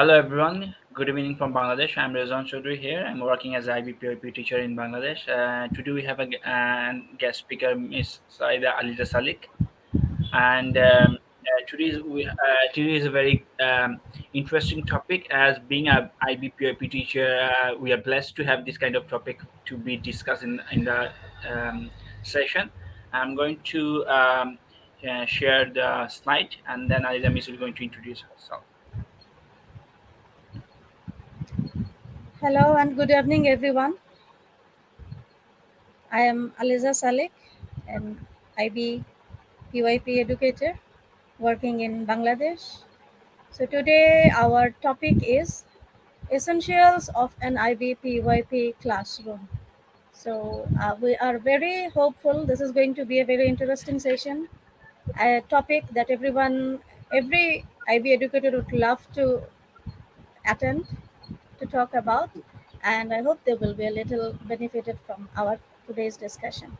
Hello everyone. Good evening from Bangladesh. I'm Rezan Chaudhry here. I'm working as IB PYP teacher in Bangladesh. Today we have a guest speaker, Miss Saida Aliza Salik, and today is a very interesting topic. As being a IB PYP teacher, we are blessed to have this kind of topic to be discussed in the session. I'm going to share the slide, and then Aliza Miss is going to introduce herself. Hello and good evening, everyone. I am Aliza Salik, an IB PYP educator working in Bangladesh. So, today our topic is Essentials of an IB PYP Classroom. So, we are very hopeful this is going to be a very interesting session, a topic that every IB educator would love to attend to talk about, and I hope they will be a little benefited from our today's discussion.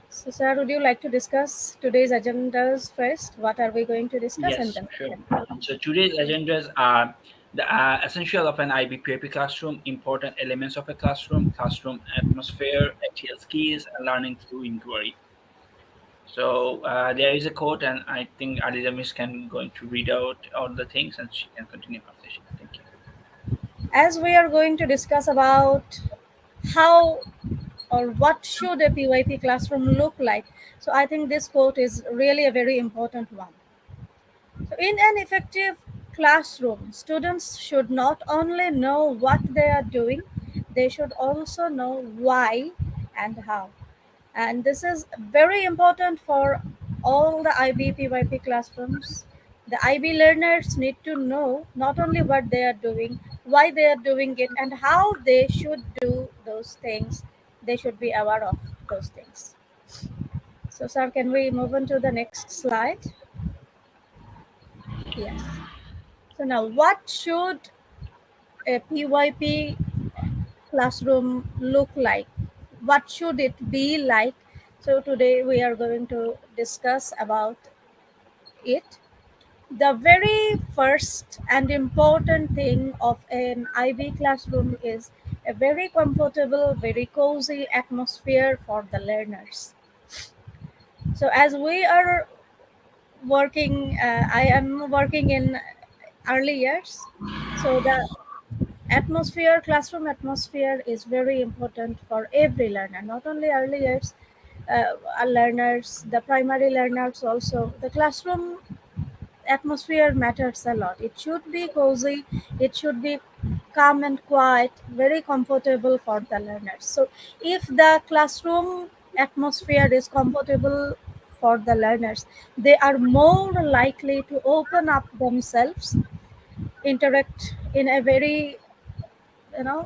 So, sir, would you like to discuss today's agendas first? What are we going to discuss, and Yes, then we sure. can go. So today's agendas are the essential of an IB PAP classroom, important elements of a classroom, classroom atmosphere, actual skills, and learning through inquiry. So there is a quote, and I think Alida Miss can going to read out all the things, and she can continue her session. Thank you. As we are going to discuss about how or what should a PYP classroom look like, so I think this quote is really a very important one. So, in an effective classroom, students should not only know what they are doing, they should also know why and how. And this is very important for all the IB PYP classrooms. The IB learners need to know not only what they are doing, why they are doing it, and how they should do those things. They should be aware of those things. So, sir, can we move on to the next slide? Yes. So now, what should a PYP classroom look like? What should it be like? So today we are going to discuss about it. The very first and important thing of an IB classroom is a very comfortable, very cozy atmosphere for the learners. So as we are I am working in early years. So the classroom atmosphere is very important for every learner, not only early years learners, the primary learners also. The classroom atmosphere matters a lot. It should be cozy, it should be calm and quiet, very comfortable for the learners. So if the classroom atmosphere is comfortable for the learners, they are more likely to open up themselves, interact in a very, you know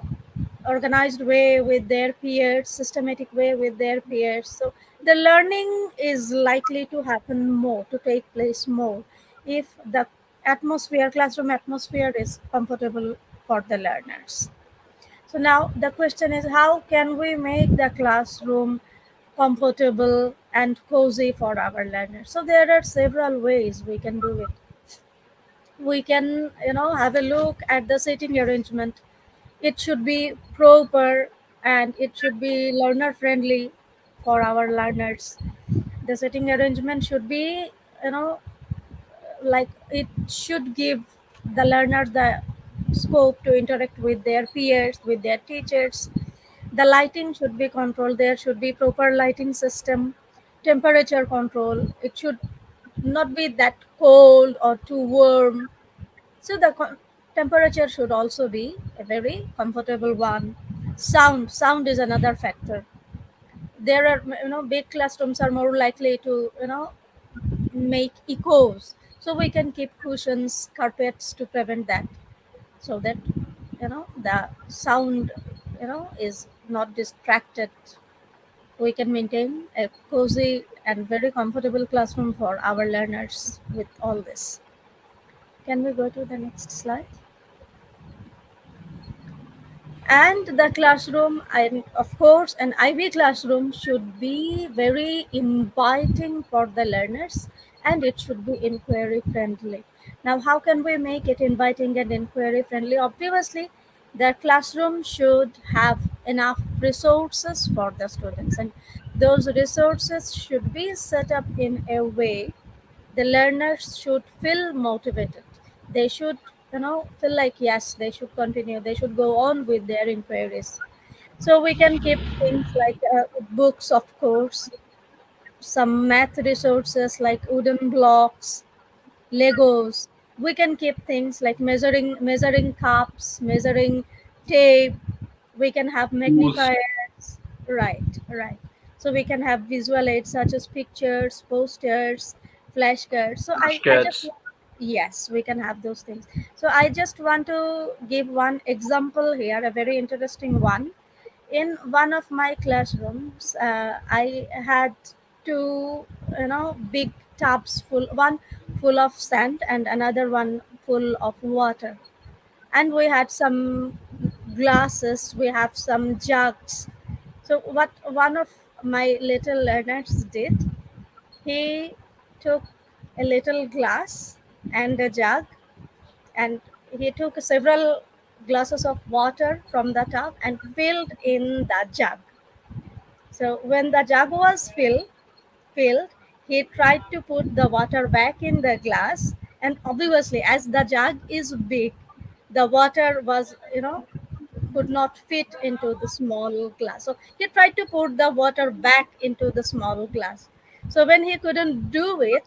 organized way with their peers, systematic way with their peers. So the learning is likely to happen more, to take place more, if the classroom atmosphere is comfortable for the learners. So now the question is, how can we make the classroom comfortable and cozy for our learners? So there are several ways we can do it. We can, have a look at the seating arrangement. It should be proper and it should be learner friendly for our learners. The setting arrangement should be, you know like, it should give the learner the scope to interact with their peers, with their teachers. The lighting should be controlled. There should be proper lighting system. Temperature control, it should not be that cold or too warm. So the temperature should also be a very comfortable one. Sound is another factor. There are, big classrooms are more likely to, make echoes. So we can keep cushions, carpets to prevent that, so that, the sound, is not distracted. We can maintain a cozy and very comfortable classroom for our learners with all this. Can we go to the next slide? And the classroom, and of course an IB classroom should be very inviting for the learners, and it should be inquiry friendly. Now, how can we make it inviting and inquiry friendly? Obviously, the classroom should have enough resources for the students, and those resources should be set up in a way the learners should feel motivated. They should, feel like yes, they should continue, they should go on with their inquiries. So we can keep things like books, of course, some math resources like wooden blocks, Legos. We can keep things like measuring cups, measuring tape. We can have Tools, magnifiers. Right, right. So we can have visual aids such as pictures, posters, flashcards. So I just flashcards. yes, we can have those things. So I just want to give one example here, a very interesting one. In one of my classrooms, I had two, big tubs full, one full of sand and another one full of water, and we had some glasses, we have some jugs. So what one of my little learners did, he took a little glass and a jug, and he took several glasses of water from the tub and filled in the jug. So when the jug was filled, he tried to put the water back in the glass, and obviously, as the jug is big, the water was, could not fit into the small glass. So he tried to put the water back into the small glass. So when he couldn't do it,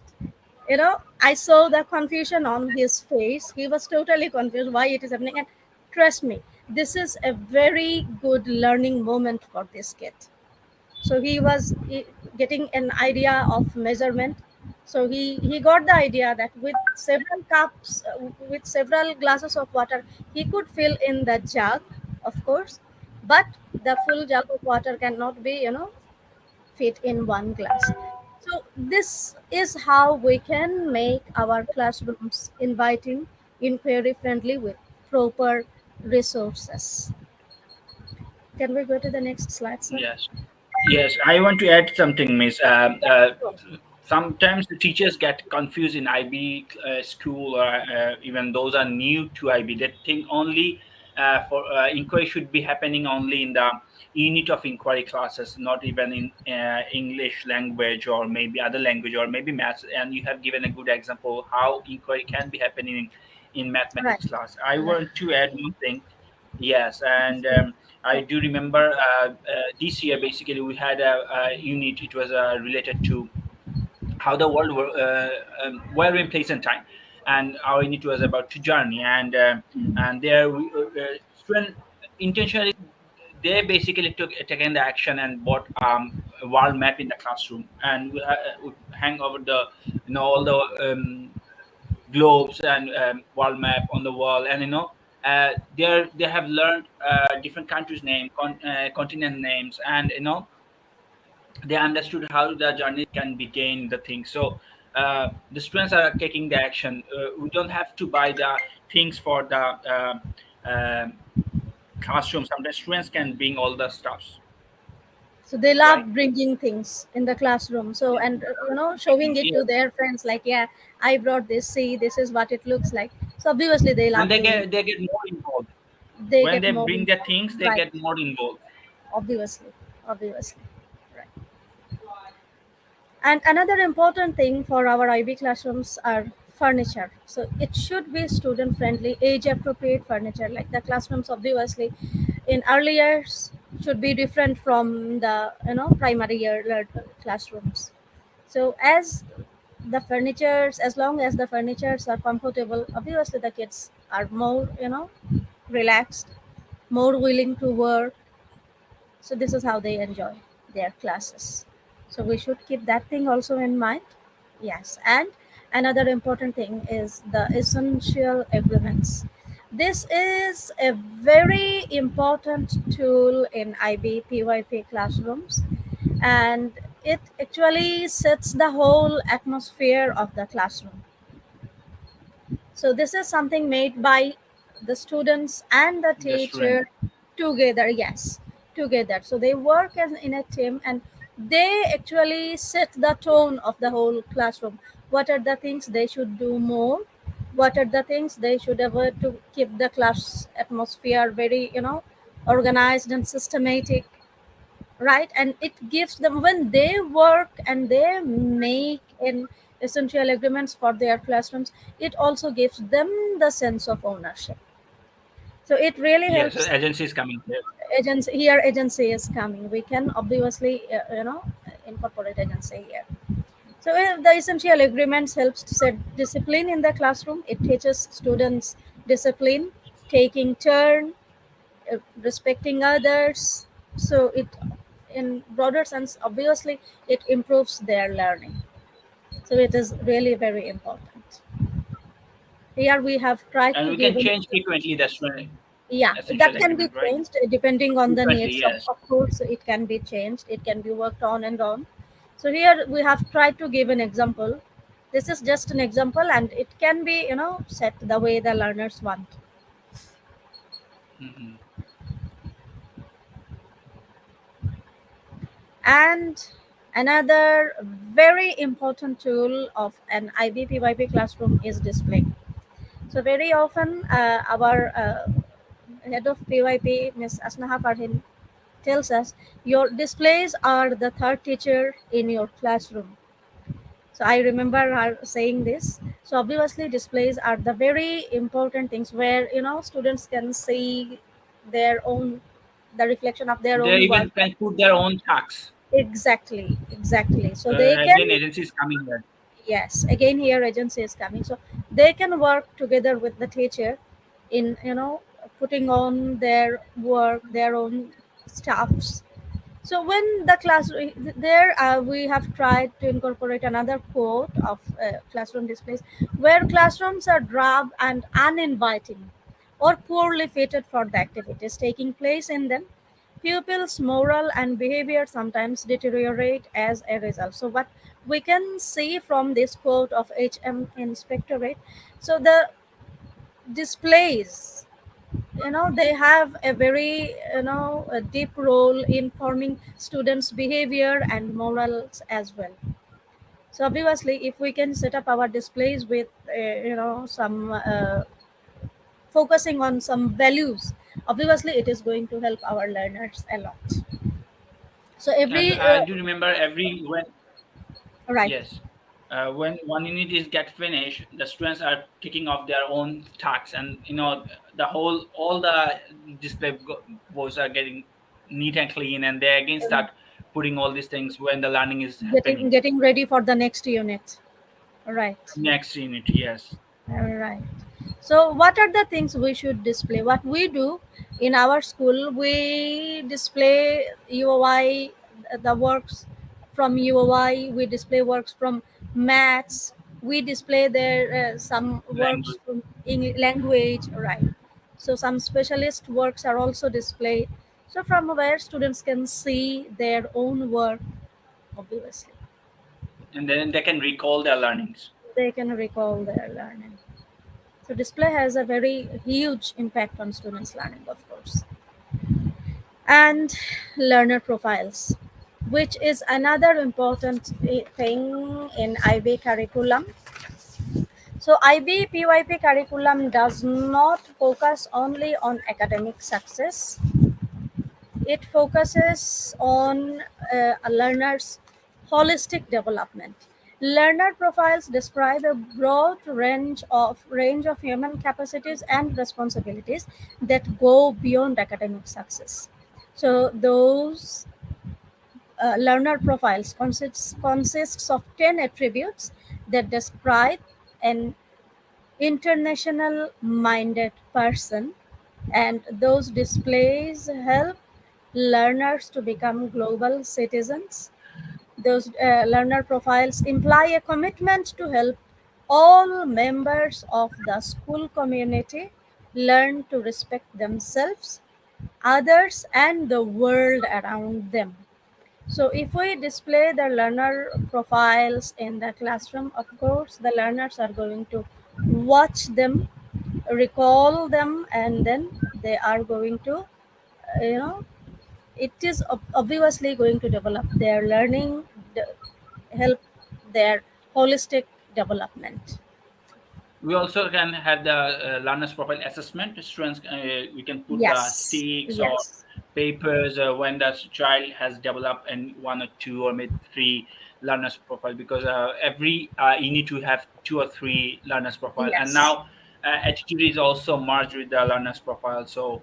I saw the confusion on his face. He was totally confused why it is happening. And trust me, this is a very good learning moment for this kid. So he was getting an idea of measurement. So he got the idea that with several cups, with several glasses of water, he could fill in the jug, of course, but the full jug of water cannot be, fit in one glass. So this is how we can make our classrooms inviting, inquiry friendly with proper resources. Can we go to the next slide, sir? Yes. Yes, I want to add something, Miss. Sometimes the teachers get confused in IB school, or even those are new to IB. They think only for inquiry should be happening only in the unit of inquiry classes, not even in English language or maybe other language or maybe maths. And you have given a good example how inquiry can be happening in Right, mathematics class. I right. want to add one thing. Yes, and I do remember this year basically we had a unit. It was related to how the world were in place and time, and our unit was about to journey, and there student intentionally they basically took taken the action and bought a wall map in the classroom, and we hang over the all the globes and wall map on the wall, and they have learned different countries name continent names, and they understood how the journey can begin the thing. So the students are taking the action. We don't have to buy the things for the um classroom. Sometimes students can bring all the stuffs, So they right? love bringing things in the classroom. So, and showing it Yeah. to their friends, like, yeah, I brought this. See, this is what it looks like. So obviously they And love doing. they get more involved They when get they more bring their involved. things. They Right. get more involved. Obviously, obviously. Right. And another important thing for our IB classrooms are furniture. So it should be student friendly, age appropriate furniture. Like the classrooms, obviously, in early years should be different from the primary year classrooms. So as long as the furnitures are comfortable, obviously the kids are more relaxed, more willing to work. So this is how they enjoy their classes. So we should keep that thing also in mind. Yes, and another important thing is the essential agreements. This is a very important tool in IB PYP classrooms, and it actually sets the whole atmosphere of the classroom. So this is something made by the students and the The student. teacher together. Yes, together. So they work as in a team, and they actually set the tone of the whole classroom. What are the things they should do more? What are the things they should avoid to keep the class atmosphere very, organized and systematic, right? And it gives them, when they work and they make an essential agreements for their classrooms, it also gives them the sense of ownership. So it really Yeah, so helps. agency is coming here. Agency is coming, we can obviously incorporate agency here. So the essential agreements helps to set discipline in the classroom. It teaches students discipline, taking turn, respecting others. So it, in broader sense, obviously it improves their learning. So it is really very important. Here we have tried And to we give can an, change frequently the yeah, that essential can be agreement, right? changed depending on the Frequently, needs yes. of course. It can be changed, it can be worked on and on. So here we have tried to give an example. This is just an example, and it can be, set the way the learners want. Hmm. And another very important tool of an IB PYP classroom is display. So very often, our head of PYP, Ms. Asnaha Farhin, tells us your displays are the third teacher in your classroom. So I remember her saying this. So obviously, displays are the very important things where, students can see their own, the reflection of their They own even work. can put their own tax. Exactly, exactly. So So they again, can, agency is coming here. yes, again here agency is coming. So they can work together with the teacher in, putting on their work, their own staffs. So when the class there, we have tried to incorporate another quote of classroom displays, where classrooms are drab and uninviting or poorly fitted for the activities taking place in them. Pupils' moral and behavior sometimes deteriorate as a result. So what we can see from this quote of HM Inspectorate, so the displays, they have a very, a deep role in forming students behavior and morals as well. So obviously if we can set up our displays with, some focusing on some values, obviously it is going to help our learners a lot. So And every, I do remember every when right, yes, when one unit is get finished, the students are kicking off their own tasks, and the whole all the display boards are getting neat and clean, and they again um, start putting all these things when the learning is getting happening. getting ready for the next unit, right? Next unit, yes. All right. So, what are the things we should display? What we do in our school, we display UOI, the works from UOI. We display works from maths. We display their some works Language. from language. Right. So, some specialist works are also displayed. So, from where students can see their own work, obviously, And then they can recall their learnings. they can recall their learning. So display has a very huge impact on students' learning, of course. And learner profiles, which is another important thing in IB curriculum. So IB PYP curriculum does not focus only on academic success. It focuses on a learner's holistic development. Learner profiles describe a broad range of human capacities and responsibilities that go beyond academic success. So those learner profiles consists of 10 attributes that describe an international minded person, and those displays help learners to become global citizens. Those learner profiles imply a commitment to help all members of the school community learn to respect themselves, others, and the world around them. So, if we display the learner profiles in the classroom, of course, the learners are going to watch them, recall them, and then they are going to, you know, it is obviously going to develop their learning, help their holistic development. We also can have the learner's profile assessment. Students, we can put the Yes, sticks or yes, papers when the child has developed and one or two or maybe three learners profile, because every you need to have two or three learners profile. And yes. now attitude is also merged with the learners profile, so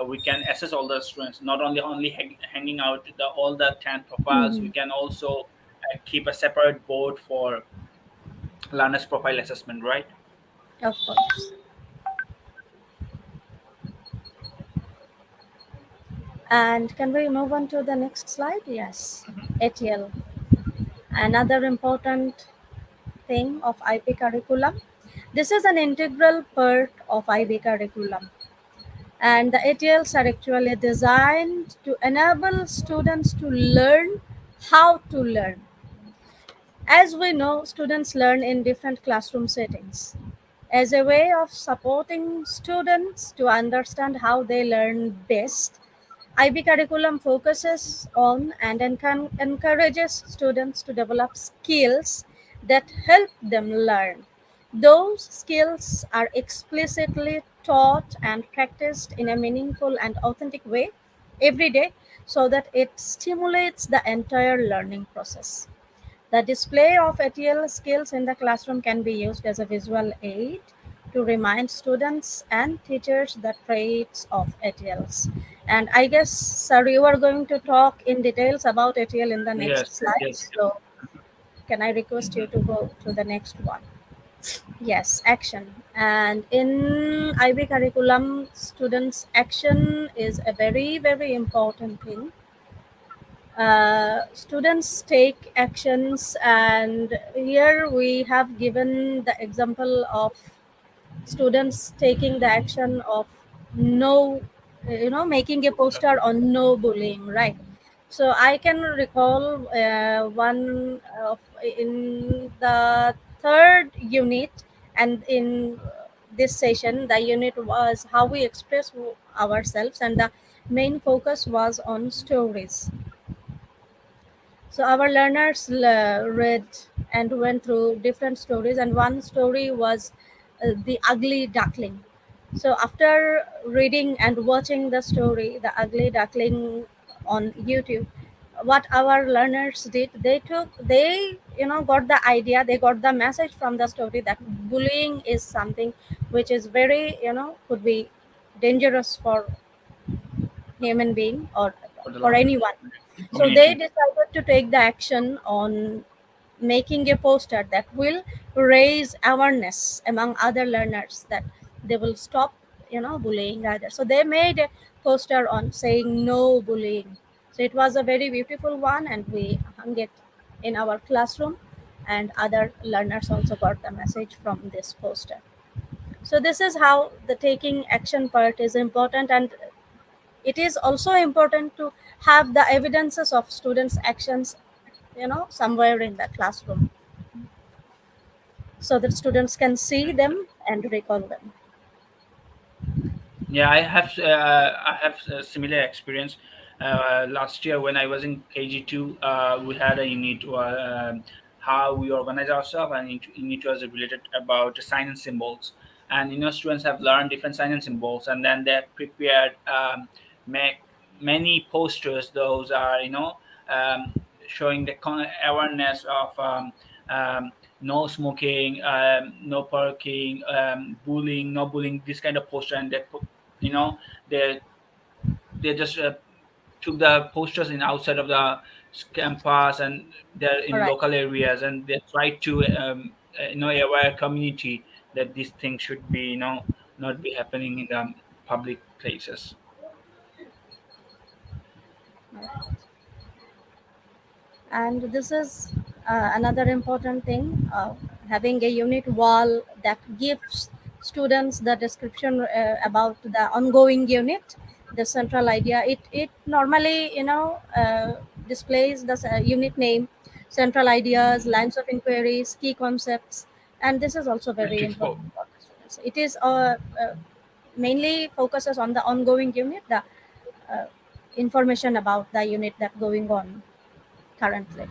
we can assess all the students, not only hanging out all the 10 profiles. We Mhm. can also keep a separate board for learners profile assessment, right? Of course. And can we move on to the next slide? Yes. ATL. Another important thing of IB curriculum. This is an integral part of IB curriculum. And the ATLs are actually designed to enable students to learn how to learn. As we know, students learn in different classroom settings. As a way of supporting students to understand how they learn best, IB curriculum focuses on and encourages students to develop skills that help them learn. Those skills are explicitly taught and practiced in a meaningful and authentic way every day so that it stimulates the entire learning process. The display of ATL skills in the classroom can be used as a visual aid to remind students and teachers the traits of ATLs. And I guess, sir, you are going to talk in details about ATL in the Yes, next slide. yes, yes. So, can I request you to go to the next one? Yes, action. And in IB curriculum, students' action is a very, very important thing. Students take actions, and here we have given the example of students taking the action of no, making a poster on no bullying, right? So I can recall one of in the third unit, and in this session the unit was how we express ourselves, and the main focus was on stories. So our learners read and went through different stories, and one story was the ugly duckling. So after reading and watching the story, the ugly duckling on YouTube, what our learners did, they got the idea, they got the message from the story that bullying is something which is very, could be dangerous for human being or For the for learners, anyone. So they community. decided to take the action on making a poster that will raise awareness among other learners that they will stop, bullying others. So they made a poster on saying no bullying. So it was a very beautiful one, and we hung it in our classroom, and other learners also got the message from this poster. So this is how the taking action part is important, and it is also important to have the evidences of students actions, somewhere in the classroom, so that students can see them and recall them. Yeah, I have a similar experience. Last year when I was in KG2, we had a unit how we organize ourselves, and unit was related about sign and symbols. And students have learned different sign and symbols, and then they prepared ma- many posters. Those are um, showing the awareness of no smoking, no parking, bullying, no bullying, this kind of poster. And they put, you know they they just took the posters in outside of the campus, and they're All in right. local areas, and they try to aware community that this thing should be not be happening in the public places. And this is another important thing, having a unit wall that gives students the description about the ongoing unit, the central idea. It normally, displays the unit name, central ideas, lines of inquiries, key concepts, and this is also very Matrix important board. for the students. It is mainly focuses on the ongoing unit, the uh, information about the unit that going on currently.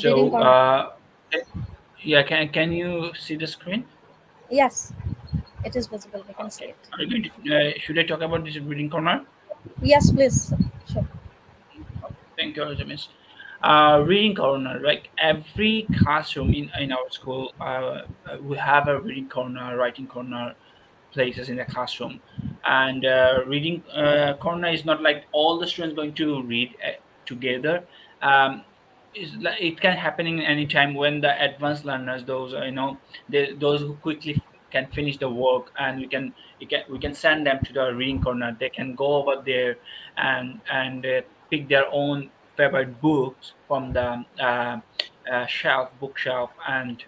Reading So, corner. yeah, can you see the screen? Yes, it is visible. We can see Okay. it. Are you going to, should I talk about this reading corner? Yes, please. Sure. Thank you, James. Reading corner, like every classroom in our school, we have a reading corner, writing corner, places in the classroom. And reading corner is not like all the students going to read together. um, it can happen in any time when the advanced learners, those those who quickly can finish the work, and we can send them to the reading corner. They can go over there and pick their own favorite books from the bookshelf, and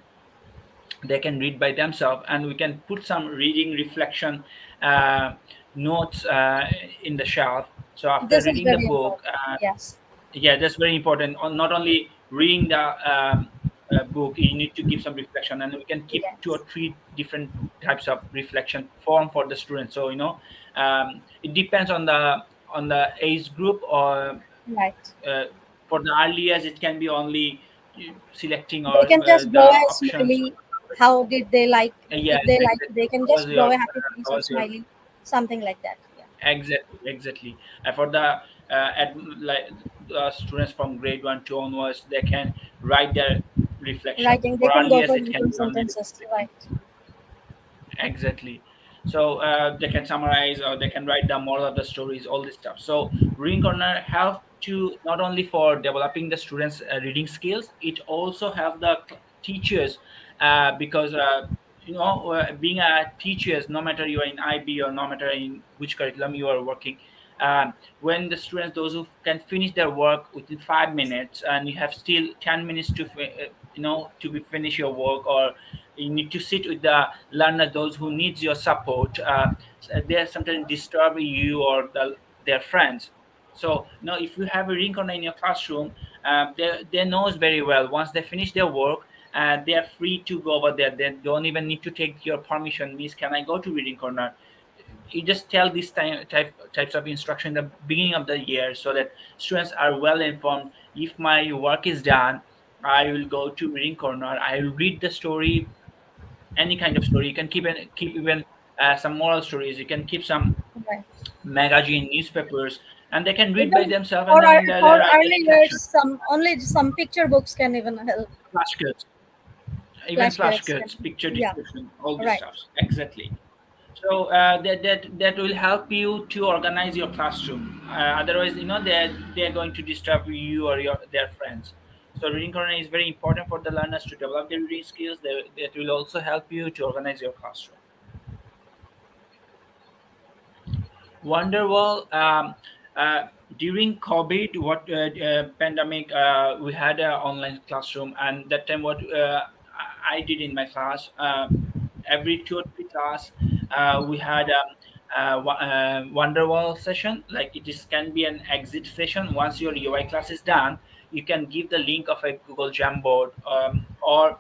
they can read by themselves, and we can put some reading reflection uh, notes in the shelf. So after This is reading the very book, important. Yes. yeah, that's very important. Not only reading the book, you need to give some reflection, and we can keep two Yes. or three different types of reflection form for the students. So it depends on the age group, or Right. uh, for the early years it can be only selecting or They can just the draw a options. smiley. How did they like? Yes, If they like, exactly. they can How was just your draw a happy face how or was your smiley, something like that. Yeah. exactly, exactly. And for the like students from grade 1 to onwards, they can write their reflection. Writing, they For can early go years for it can written be only sentences. Right. exactly. So they can summarize, or they can write the moral of the stories, all this stuff. So reading corner help to not only for developing the students reading skills, it also help the teachers, because being a teachers, no matter you are in IB or no matter in which curriculum you are working, when the students, those who can finish their work within 5 minutes, and you have still 10 minutes to to be finish your work, or you need to sit with the learner, those who needs your support, they are sometimes disturbing you or their friends. So if you have a reading corner in your classroom, they knows very well, once they finish their work, they are free to go over there. They don't even need to take your permission. Miss, can I go to reading corner? You just tell this types of instruction in the beginning of the year, so that students are well informed. If my work is done, I will go to reading corner, I will read the story, any kind of story. You can keep even some moral stories. You can keep some Right. magazine, newspapers, and they can read by Even themselves, and then they for write their early years, reflection. some only some picture books can even help. Flashcards, even Flashcards can. flashcards, picture Yeah. description, all these Right. stuffs. Exactly. So that will help you to organize your classroom. Otherwise, they're going to disturb you or their friends. So reading corner is very important for the learners to develop their reading skills. That will also help you to organize your classroom. Wonderwall. During COVID, what pandemic, we had an online classroom, and that time what I did in my class, every 2 or 3 class, we had Wonderwall session. Like it is can be an exit session. Once your UI class is done, you can give the link of a Google Jamboard, or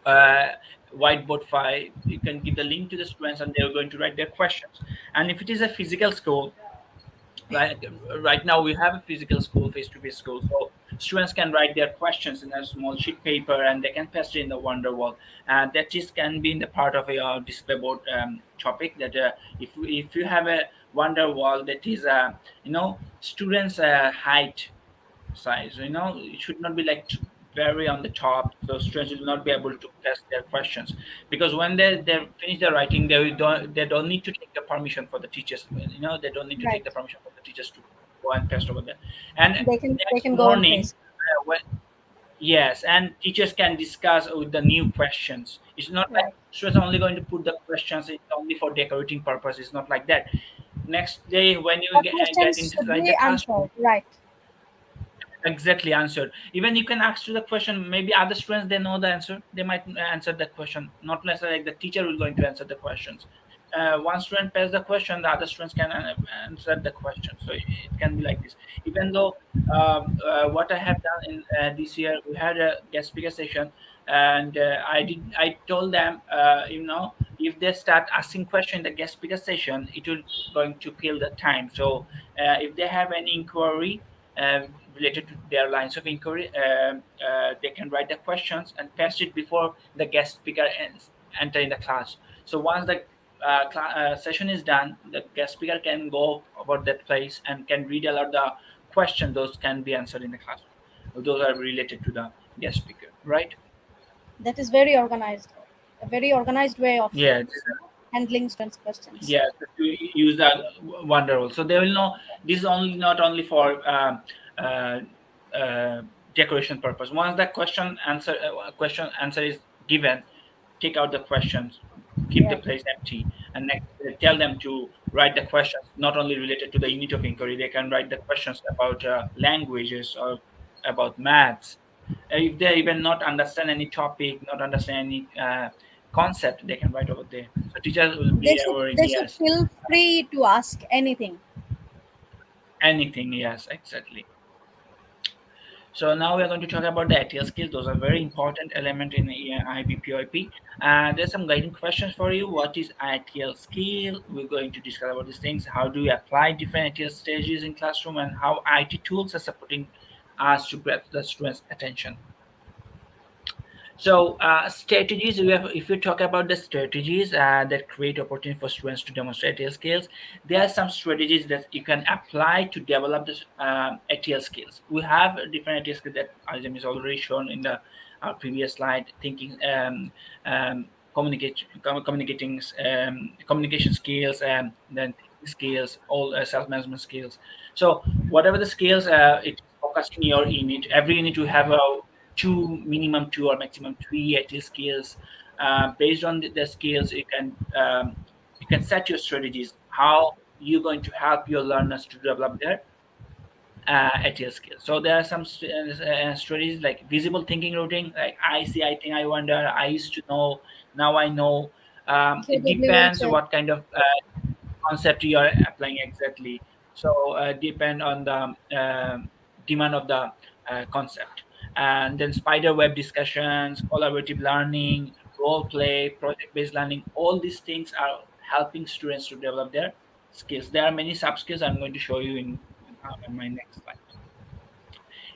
uh, whiteboard file. You can give the link to the students, and they're going to write their questions. And if it is a physical school, like right now we have a physical school, face-to-face school, so students can write their questions in a small sheet paper, and they can paste it in the Wonderwall. And that just can be in the part of a display board topic, that if you have a Wonderwall that is students height size. It should not be like very on the top, so students will not be able to test their questions, because when they finish their writing, they don't need to take the permission for the teachers. They don't need to take Right. the permission for the teachers to go and test over there. And They next can go and morning, paste. when yes, and teachers can discuss with the new questions. It's not like Right. students are only going to put the questions. It's only for decorating purpose. It's not like that. Next day, when you The get questions should inside the be classroom, answered. Right. exactly answered. Even you can ask to the question, maybe other students, they know the answer, they might answer the question, not necessarily like the teacher will going to answer the questions. One student pairs the question, the other students can answer the question. So it can be like this. Even though what I have done in this year, we had a guest speaker session, and I told them, if they start asking question in the guest speaker session, it will going to kill the time. So if they have any inquiry, uh, related to their lines of inquiry. They can write the questions and paste it before the guest speaker enter in the class. So once the session is done, the guest speaker can go about that place and can read aloud the question. Those can be answered in the classroom. Those are related to the guest speaker, right? That is very organized, a very organized way of Yeah, handling students' questions. yeah, to use the wonder role. So they will know this is only not only for uh, uh, decoration purpose. Once the question answer is given, take out the questions, keep the Right. place empty, and next tell them to write the questions not only related to the unit of inquiry. They can write the questions about languages or about maths. If they even not understand any topic, not understand any concept, they can write over there. So teachers will They be should our they should yes, feel free to ask anything. anything. Yes, exactly. So now we are going to talk about the ATL skills. Those are very important element in the IB PYP. There's some guiding questions for you. What is ITL skill? We're going to discuss about these things. How do we apply different ITL stages in classroom, and how IT tools are supporting us to grab the students' attention. So strategies, if you talk about the strategies that create opportunity for students to demonstrate ATL skills, there are some strategies that you can apply to develop this ATL skills. We have different ATL skills that Azim is already shown in the previous slide, thinking, communication skills, then thinking skills, all self-management skills. So whatever the skills, it is focusing your unit. Every unit will have a two or maximum three IT skills. Based on the skills, you can set your strategies. How you're going to help your learners to develop their ATL skills. So there are some strategies like visible thinking routing, like I see, I think, I wonder, I used to know, now I know. It depends KWHL. what kind of concept you are applying exactly. So depend on the demand of the concept. And then spider web discussions, collaborative learning, role play, project based learning, all these things are helping students to develop their skills. There are many sub skills I'm going to show you in my next slide.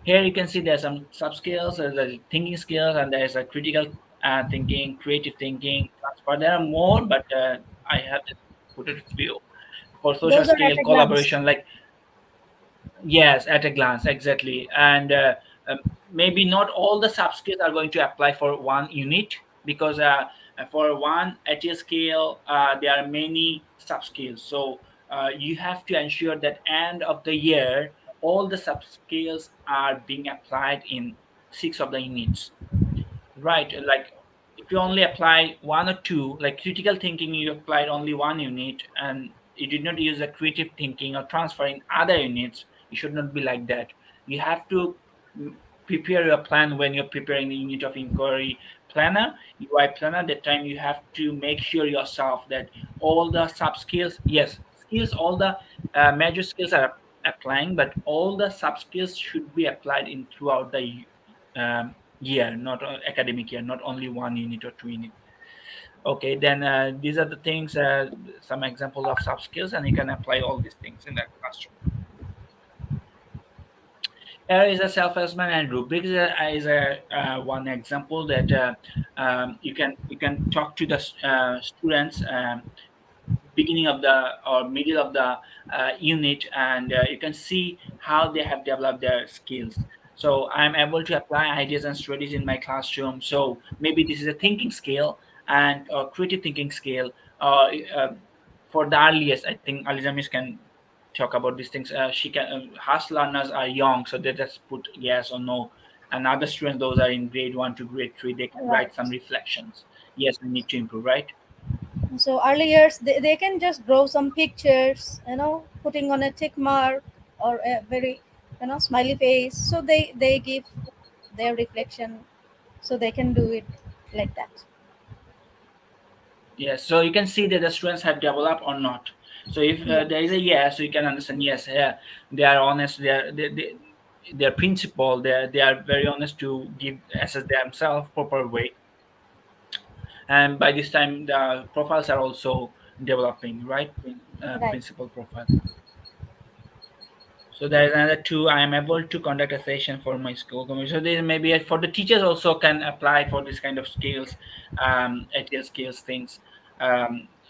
Here you can see there's some sub skills, there's a thinking skills, and there's a critical thinking, creative thinking, transfer. There are more, but I have to put it few. For social Those are scale at a glance. collaboration, like yes, at a glance, exactly. And maybe not all the sub skills are going to apply for one unit, because for one at a scale there are many sub skills. So you have to ensure that end of the year all the sub skills are being applied in six of the units. Right, like if you only apply one or two, like critical thinking, you applied only one unit and you did not use the creative thinking or transfer in other units, it should not be like that. You have to mm, prepare your plan when you're preparing the unit of inquiry planner, UI planner. That time you have to make sure yourself that all the sub skills, yes, skills, all the major skills are applying, but all the sub skills should be applied in throughout the year, not academic year, not only one unit or two unit. Okay, then these are the things, some examples of soft skills, and you can apply all these things in the classroom. Here is a self-assessment and rubrics is a one example that you can talk to the students beginning of the or middle of the unit, and you can see how they have developed their skills. So I'm able to apply ideas and strategies in my classroom. So maybe this is a thinking skill and creative thinking skill. Uh, for the earliest, I think Alizamis can talk about these things. She can Has learners are young, so they just put yes or no. And other students, those are in grade 1 to grade 3, they can Right. write some reflections. Yes, we need to improve, right? So early years, they can just draw some pictures, putting on a tick mark or a very, smiley face. So they give their reflection, so they can do it like that. Yes, so you can see that the students have developed or not. So if there is Yes. a yes, so you can understand yes, they are honest, they're principled, they are very honest to give assess themselves proper way. And by this time, the profiles are also developing, right? Right. Principal profile. So there is another two. I am able to conduct a session for my school community. So there maybe for the teachers also can apply for this kind of skills, ATL skills things.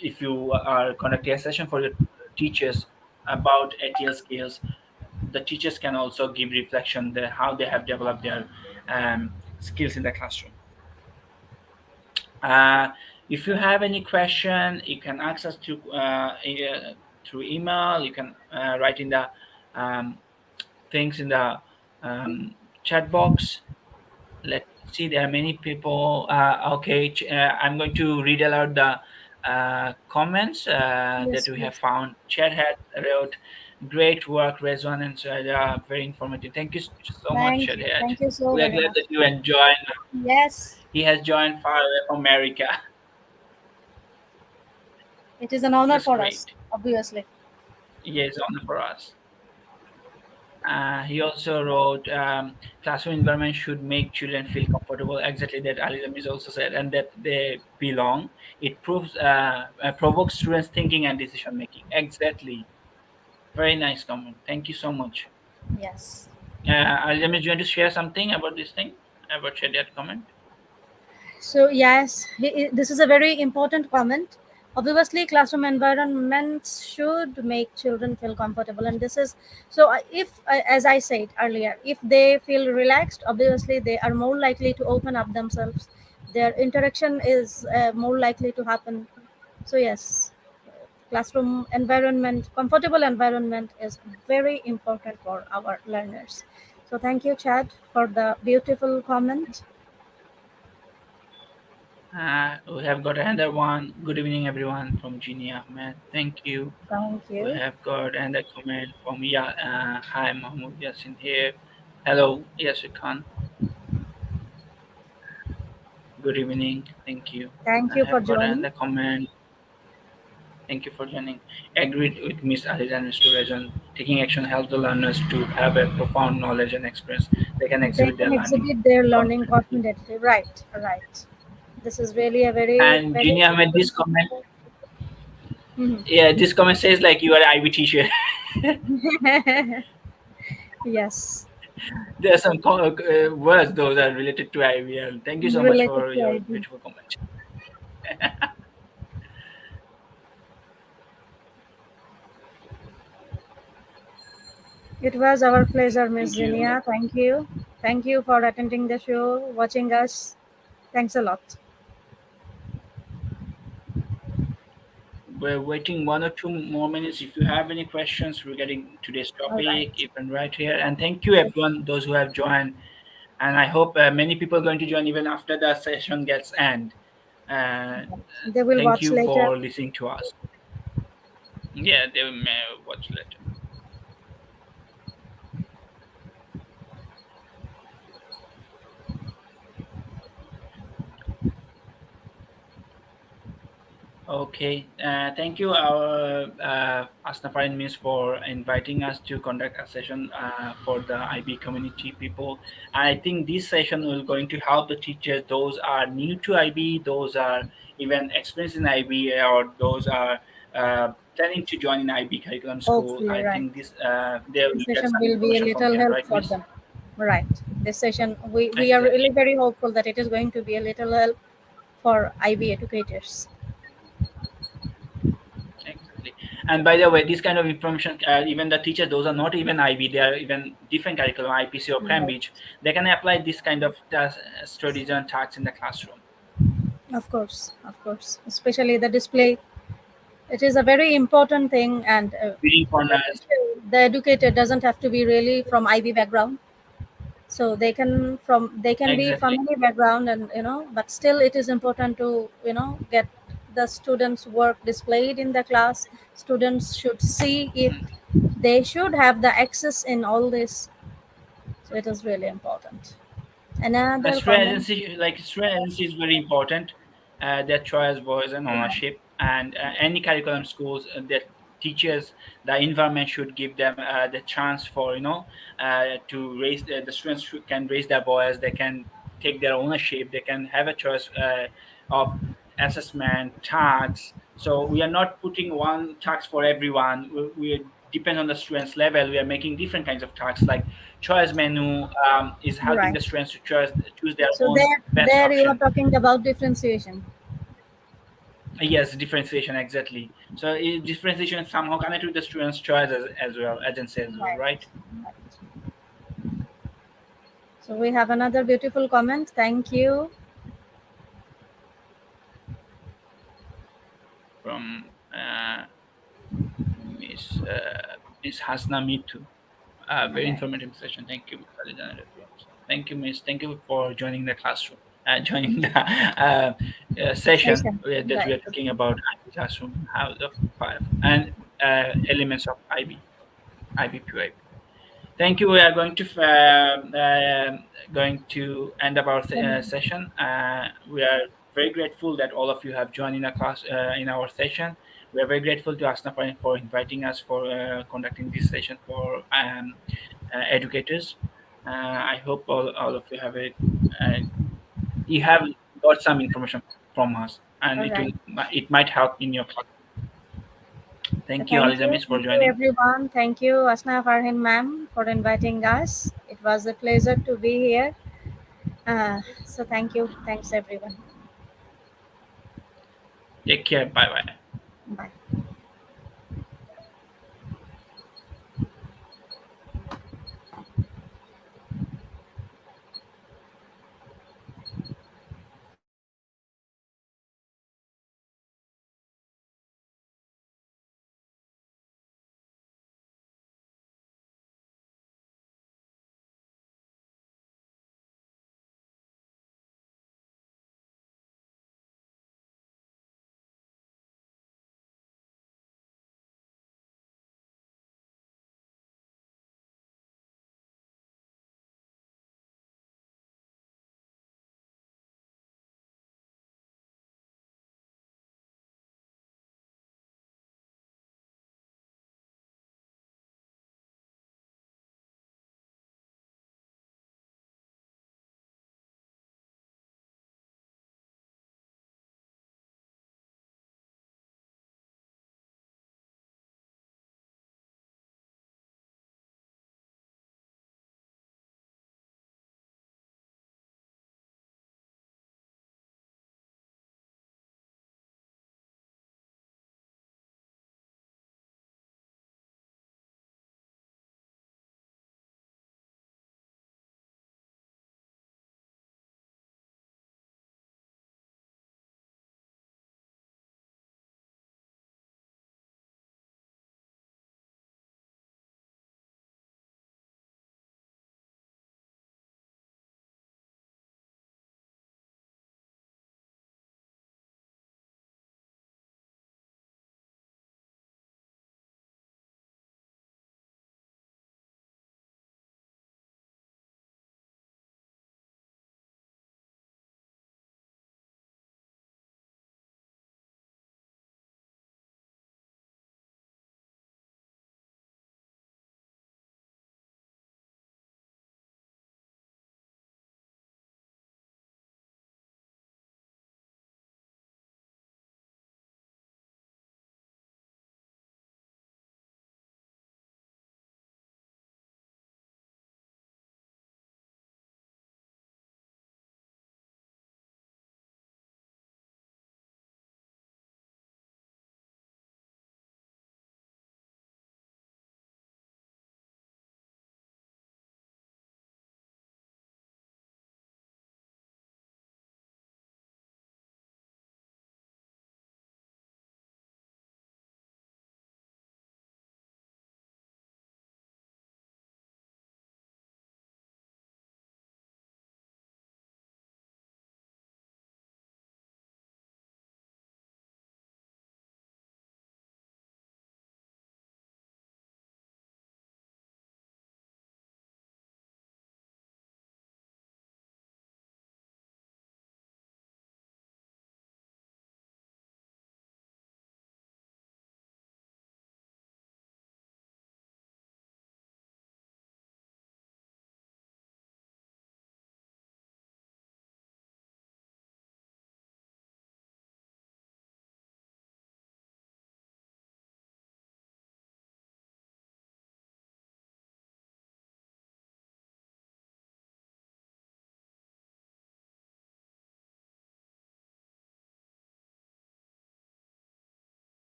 If you are conducting a session for your teachers about ATL skills, the teachers can also give reflection the how they have developed their skills in the classroom. Uh, if you have any question, you can ask us through email. You can write in the um, things in the um, chat box. Let's see, there are many people. Okay, I'm going to read aloud the comments that Yes, we have please. found. Chat had wrote, "Great work, Rezwan and Saida. Very informative. Thank you so much, Shadhead. Thank you so We are very glad much. that you enjoyed. Yes, He has joined far away from America. it is an honor That's for us, great. obviously. Yes, honor for us. He also wrote, classroom environment should make children feel comfortable. Exactly that Ali Ramis also said, and that they belong. It provokes students' thinking and decision making. Exactly. Very nice comment. Thank you so much. Yes. Ali Ramis, do you want to share something about this thing? About share that comment? So yes, this is a very important comment. Obviously, classroom environments should make children feel comfortable, and this is so. If, as I said earlier, if they feel relaxed, obviously they are more likely to open up themselves. Their interaction is more likely to happen. So yes, classroom environment, comfortable environment, is very important for our learners. So thank you, Chad, for the beautiful comment. We have got another one. Good evening, everyone, from Jeannie Ahmed. Thank you. Thank We you. have got another comment from hi, Mahmoud Yasin here. Hello, Yasir Khan. Good evening. Thank you. Thank I you for have got joining. another comment. Thank you for joining. Agreed with Miss Alexander's reason. Taking action helps the learners to have a profound knowledge and experience. They can They exhibit their can learning exhibit their learning confidently. confidently. Right, right. This is really a very, And very Junior Ahmed, this important. comment, Mhm. yeah, this comment says like you are an IB teacher. Yes, There are some words those are related to IBL. Thank you so much related for to your IB. beautiful comment. It was our pleasure, Miss Thank you. Zinia. Thank you. Thank you for attending the show, watching us. Thanks a lot. We're waiting 1 or 2 more minutes. If you have any questions regarding today's All topic, right. you can write here. And thank you, everyone, those who have joined. And I hope many people are going to join even after the session gets end. Uh, They will Thank watch you later. for listening to us. Yeah, they may watch later. Okay, thank you, our Asnafarin Miss, for inviting us to conduct a session for the IB community people. I think this session will going to help the teachers, those are new to IB, those are even experienced in IB, or those are planning to join in IB curriculum school. Hopefully, I right. think this they This will get session some will be a information from little here, help right, for Miss? them. Right. This session, we are really Exactly. very hopeful that it is going to be a little help for IB educators. Exactly. And by the way, this kind of information, even the teachers, those are not even IB, they are even different curriculum, IPC or Right. Cambridge. They can apply this kind of studies and tasks in the classroom. Of course, of course. Especially the display. It is a very important thing, and Reading corners. the educator doesn't have to be really from IB background. So they can be from Exactly. any background, and but still it is important to get the students' work displayed in the class. Students should see it. Mhm. They should have the access in all this. So it is really important. Another Student comment. agency, like student agency, is very important. Their choice, voice, and ownership, and any curriculum schools that teachers, the environment should give them the chance for to raise the students can raise their voice. They can take their ownership. They can have a choice of assessment tax. So we are not putting one tax for everyone. We depends on the student's level. We are making different kinds of tasks, like choice menu is helping Right. the students to choose their So own best there you are option. talking about differentiation. Yes, differentiation, exactly. So differentiation is somehow connected with the student's choice as well, agency as well, Right. right? Right. So we have another beautiful comment. Thank you. From Miss Hasna Mitu. Very Right. informative session. Thank you, Ms. Alexander. Thank you, Miss. Thank you for joining the classroom, joining the session Session. that we Right. are talking about IB classroom, how the five and elements of IB PYP. Thank you. We are going to end up our session. We are very grateful that all of you have joined in a class in our session. We are very grateful to Asna for inviting us for conducting this session for educators. I hope all of you have uh, you have got some information from us, and All right. it might help in your class. So Thank you, Alizamis, for thank you joining. everyone. Thank you, Asna Farhin ma'am, for inviting us. It was a pleasure to be here. So thank you. Thanks everyone. Take care. Bye bye. Bye.